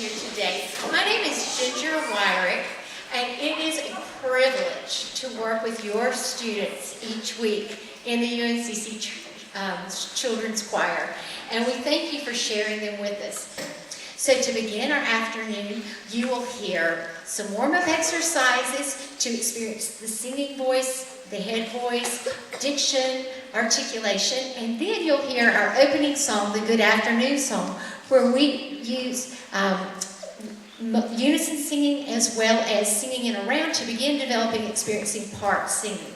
here today. My name is Ginger Wyrick, and it is a privilege to work with your students each week in the UNCC Children's Choir. And we thank you for sharing them with us. So to begin our afternoon, you will hear some warm-up exercises to experience the singing voice, the head voice, diction, articulation, and then you'll hear our opening song, the Good Afternoon song, where we use unison singing as well as singing in a round to begin developing experiencing part singing.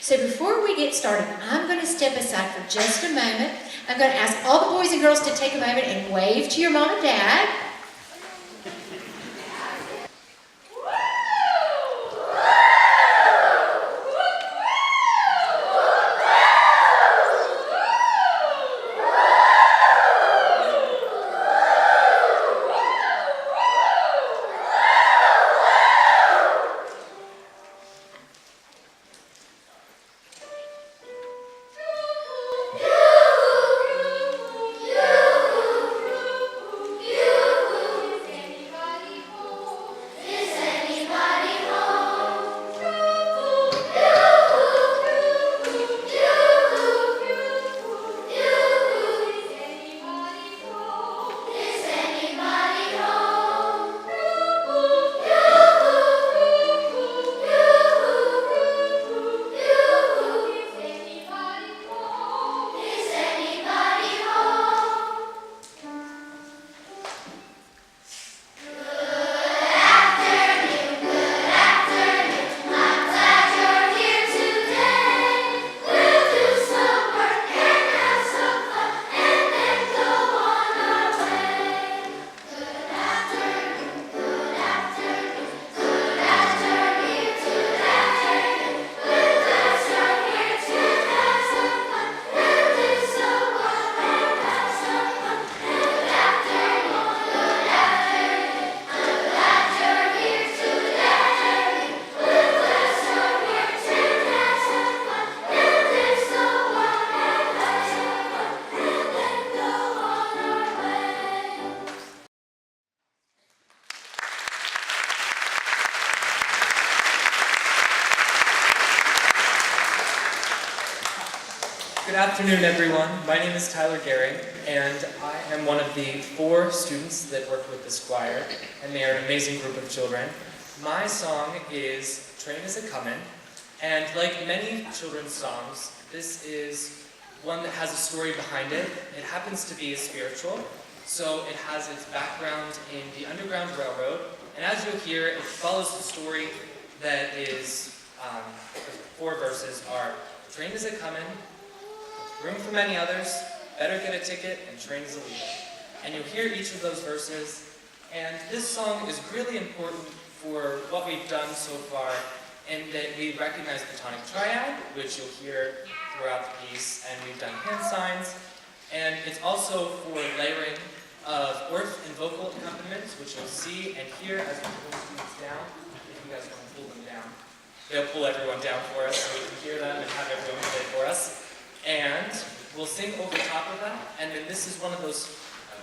So before we get started, I'm going to step aside for just a moment. I'm going to ask all the boys and girls to take a moment and wave to your mom and dad. Good afternoon, everyone. My name is Tyler Gehring, and I am one of the 4 students that work with this choir, and they are an amazing group of children. My song is Train Is A-Comin', and like many children's songs, this is one that has a story behind it. It happens to be a spiritual, so it has its background in the Underground Railroad, and as you'll hear, it follows the story that is, the 4 verses are, train is a-comin', room for many others, better get a ticket, and train is a-leavin'. And you'll hear each of those verses, and this song is really important for what we've done so far, in that we recognize the tonic triad, which you'll hear throughout the piece, and we've done hand signs, and it's also for layering of orth and vocal accompaniments, which you'll see and hear as we pull students down. If you guys want to pull them down, they'll pull everyone down for us, so we can hear them and have everyone play for us. And we'll sing over top of that, and then this is one of those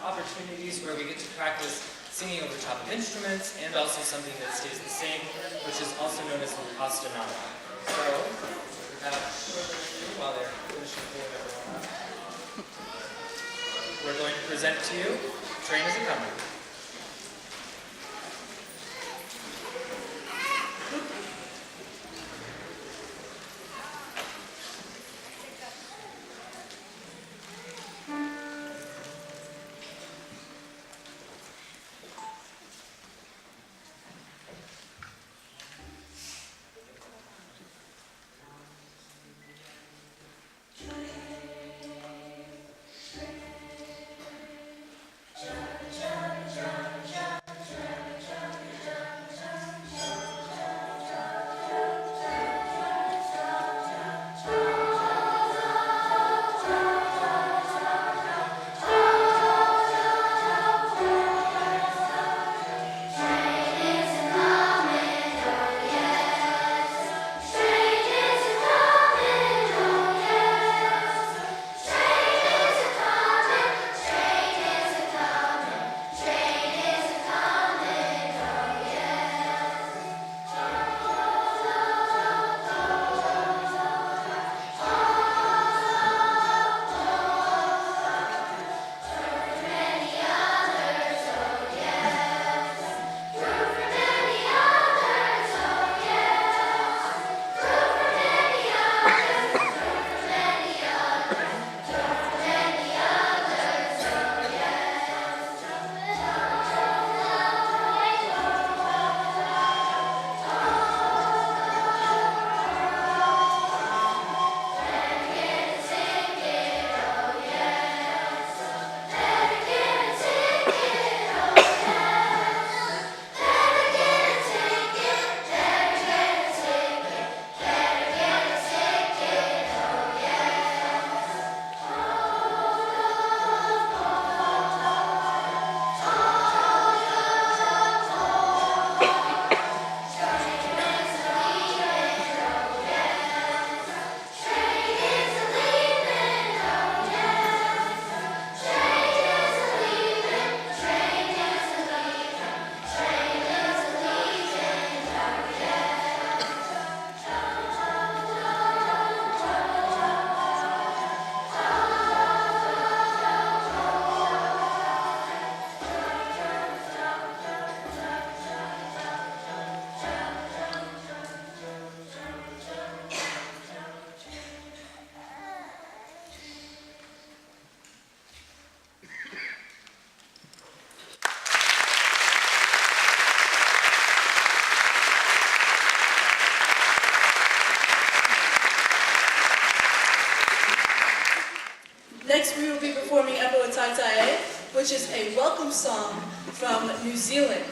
opportunities where we get to practice singing over top of instruments, and also something that stays the same, which is also known as the ostinato. So, while they're finishing pulling everyone up, we're going to present to you Train Is A-Comin'. Johnny, Taitae, which is a welcome song from New Zealand.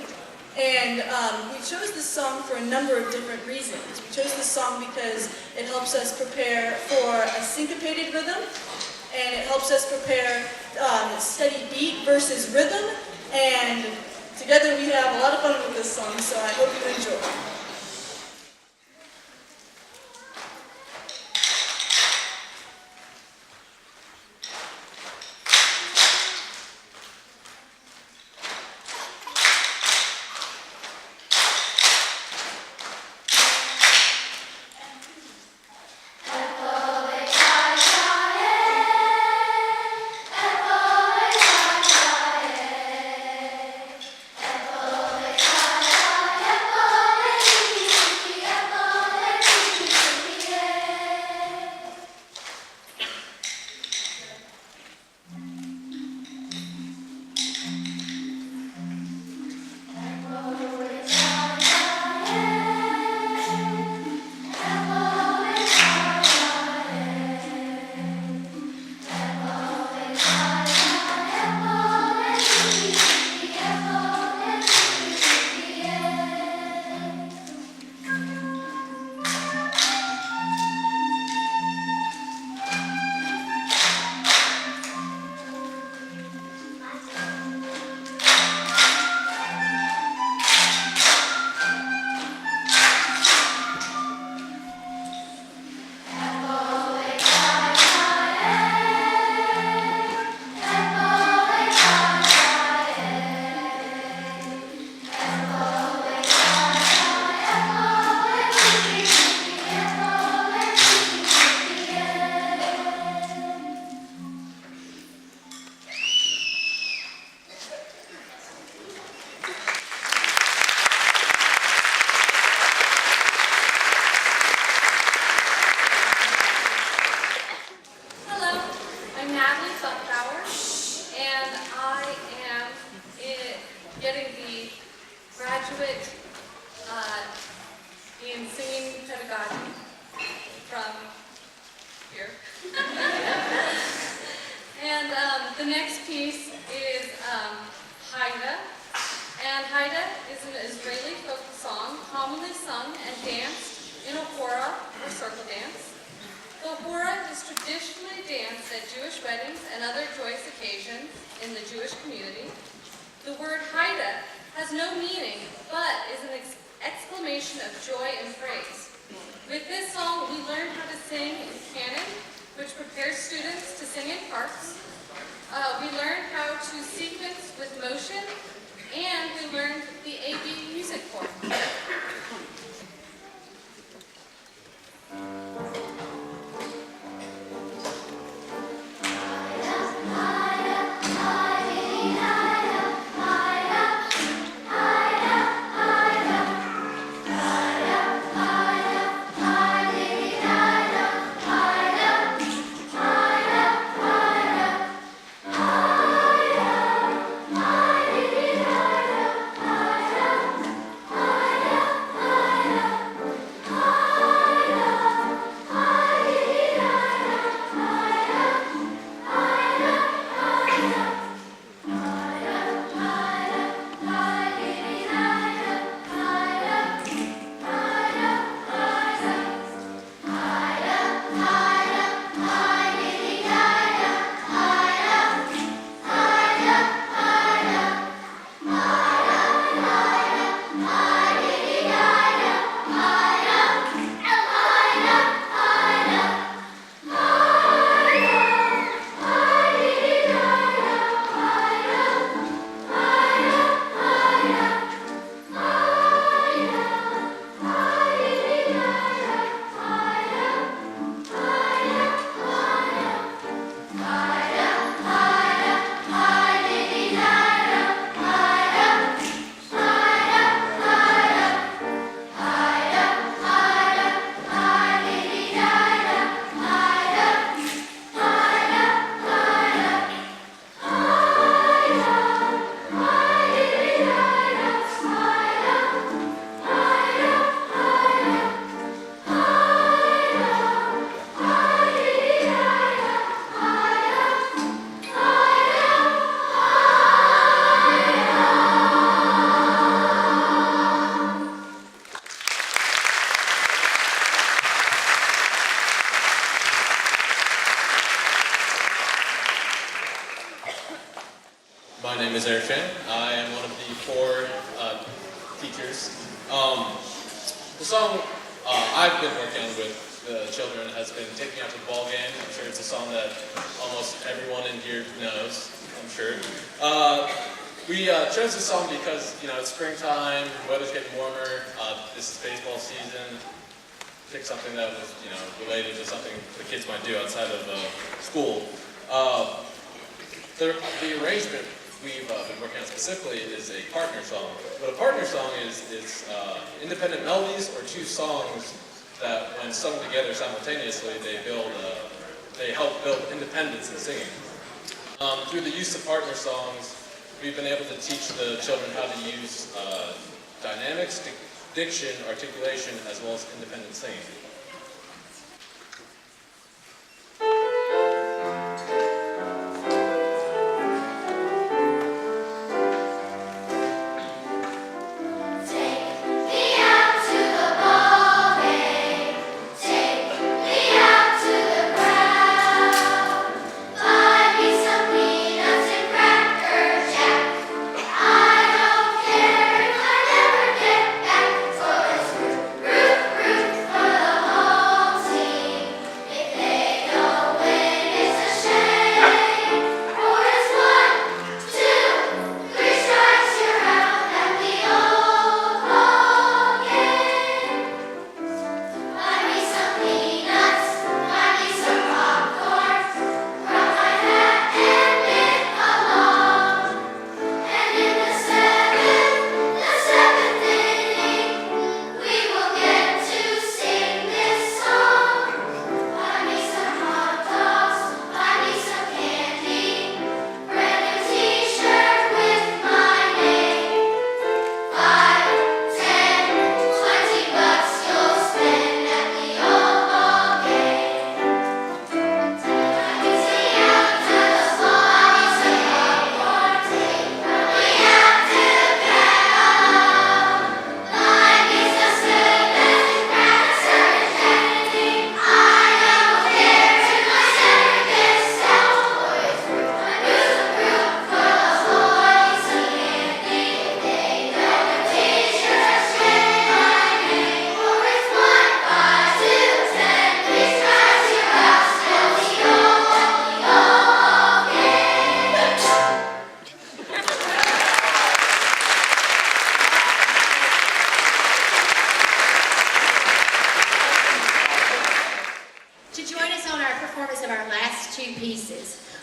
And we chose this song for a number of different reasons. We chose this song because it helps us prepare for a syncopated rhythm, and it helps us prepare steady beat versus rhythm, and together we have a lot of fun with this song, so I hope you enjoy. getting the graduate in singing pedagogy from here. And the next piece is Haida. And Haida is an Israeli folk song commonly sung and danced in a hora or circle dance. The hora is traditionally danced at Jewish weddings and other joyous occasions in the Jewish community. The word Haida has no meaning, but is an exclamation of joy and praise. With this song, we learn how to sing in canon, which prepares students to sing in parts. We learn how to sequence with motion, and we learned the AB music form. is Eric. I am one of the 4 teachers. The song I've been working on with the children has been Take Me Out to the Ball Game. I'm sure it's a song that almost everyone in here knows, I'm sure. We chose this song because, it's springtime, weather's getting warmer, this is baseball season. Pick something that was, related to something the kids might do outside of school. The arrangement we've been working on specifically is a partner song. What a partner song is independent melodies or 2 songs that, when sung together simultaneously, they help build independence in singing. Through the use of partner songs, we've been able to teach the children how to use dynamics, diction, articulation, as well as independent singing.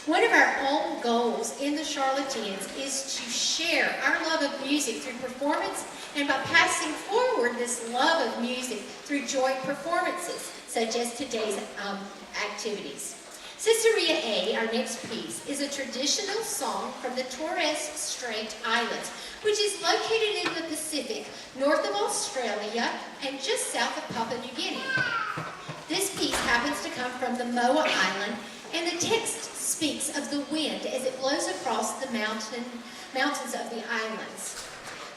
One of our own goals in the Charlotteans is to share our love of music through performance and by passing forward this love of music through joint performances, such as today's activities. Caesarea A, our next piece, is a traditional song from the Torres Strait Islands, which is located in the Pacific, north of Australia and just south of Papua New Guinea. This piece happens to come from the Moa Island, and the text speaks of the wind as it blows across the mountains of the islands.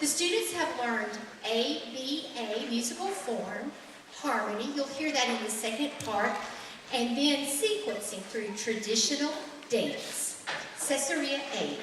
The students have learned ABA, musical form, harmony, you'll hear that in the second part, and then sequencing through traditional dance. Caesarea A. Caesarea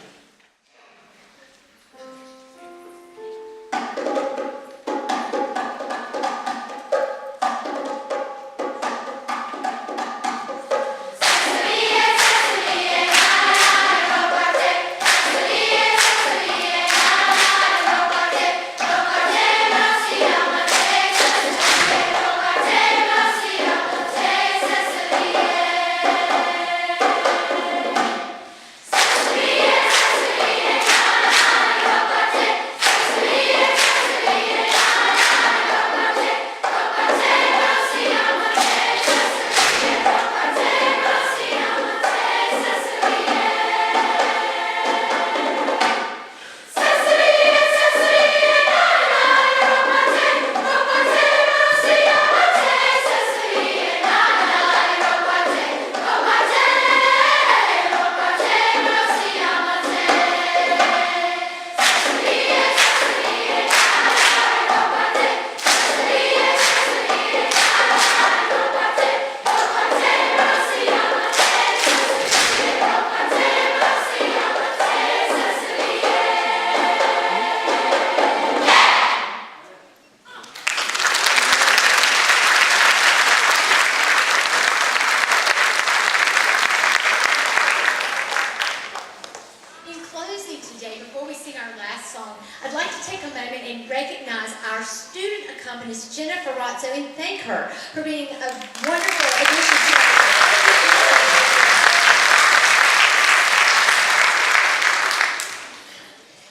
about so and thank her for being a wonderful addition to our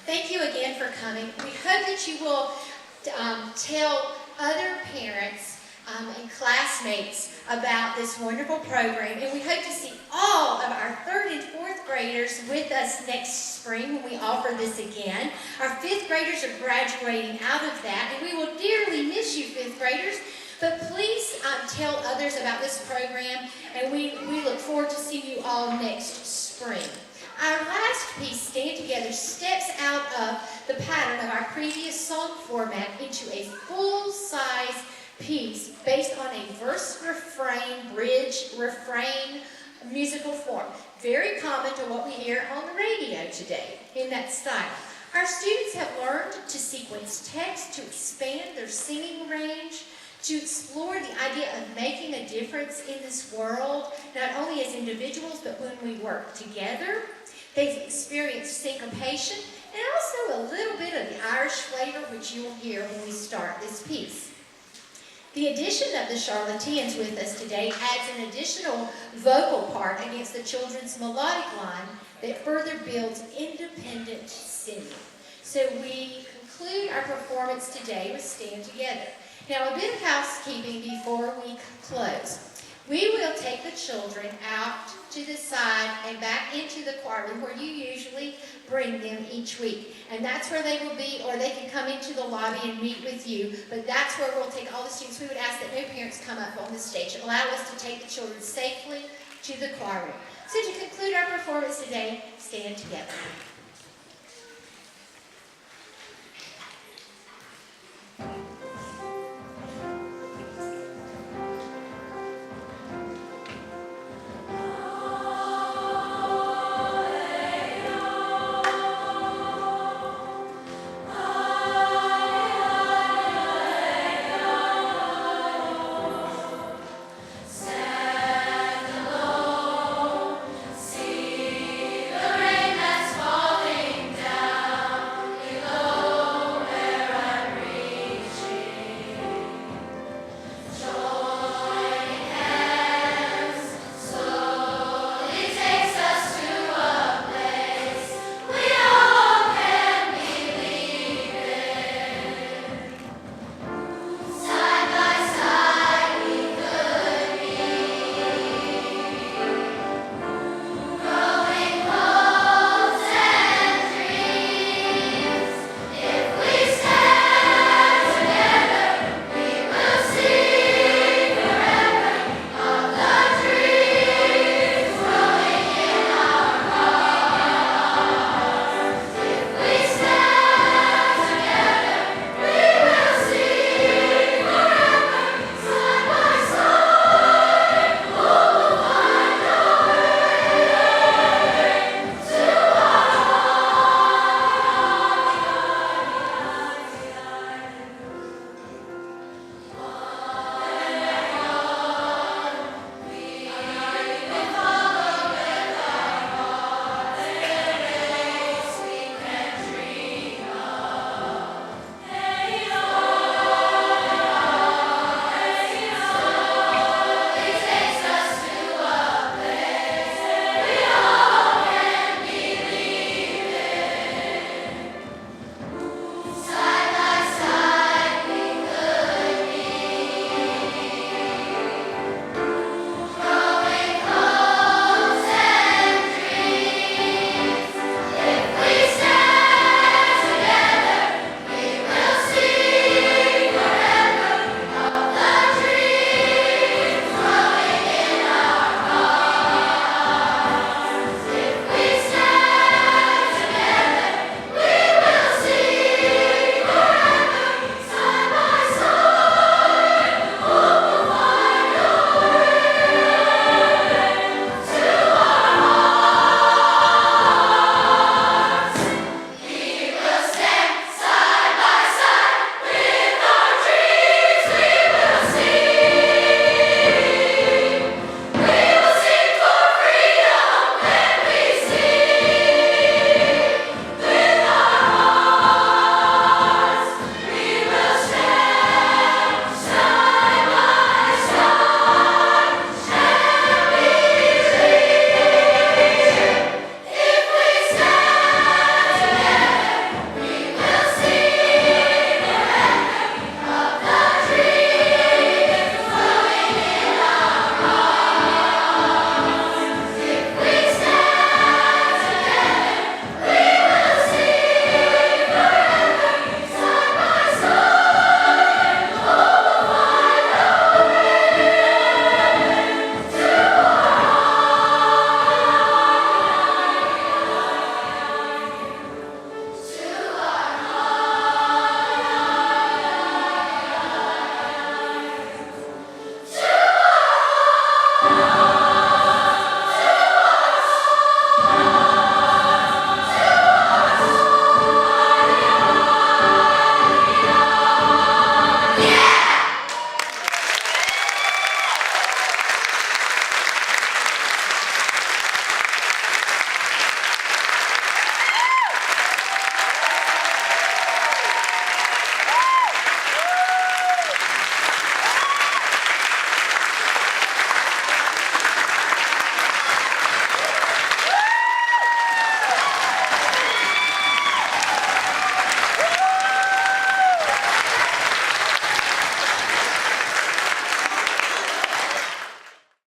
Thank you again for coming. We hope that you will tell other parents and classmates about this wonderful program, and we hope to see all of our 3rd and 4th graders with us next spring when we offer this again. Our 5th graders are graduating out of that, and we will dearly miss you, 5th graders, but please tell others about this program, and we look forward to seeing you all next spring. Our last piece, Stand Together, steps out of the pattern of our previous song format into a full-size piece based on a verse, refrain, bridge, refrain musical form. Very common to what we hear on the radio today in that style. Our students have learned to sequence text, to expand their singing range, to explore the idea of making a difference in this world, not only as individuals, but when we work together. They've experienced syncopation and also a little bit of the Irish flavor, which you'll hear when we start this piece. The addition of the Charlatanes with us today adds an additional vocal part against the children's melodic line that further builds independent singing. So we conclude our performance today with Stand Together. Now, a bit of housekeeping before we close. We will take the children out to the side and back into the choir room where you usually bring them each week. And that's where they will be, or they can come into the lobby and meet with you. But that's where we'll take all the students. We would ask that no parents come up on the stage. Allow us to take the children safely to the choir room. So to conclude our performance today, stand together.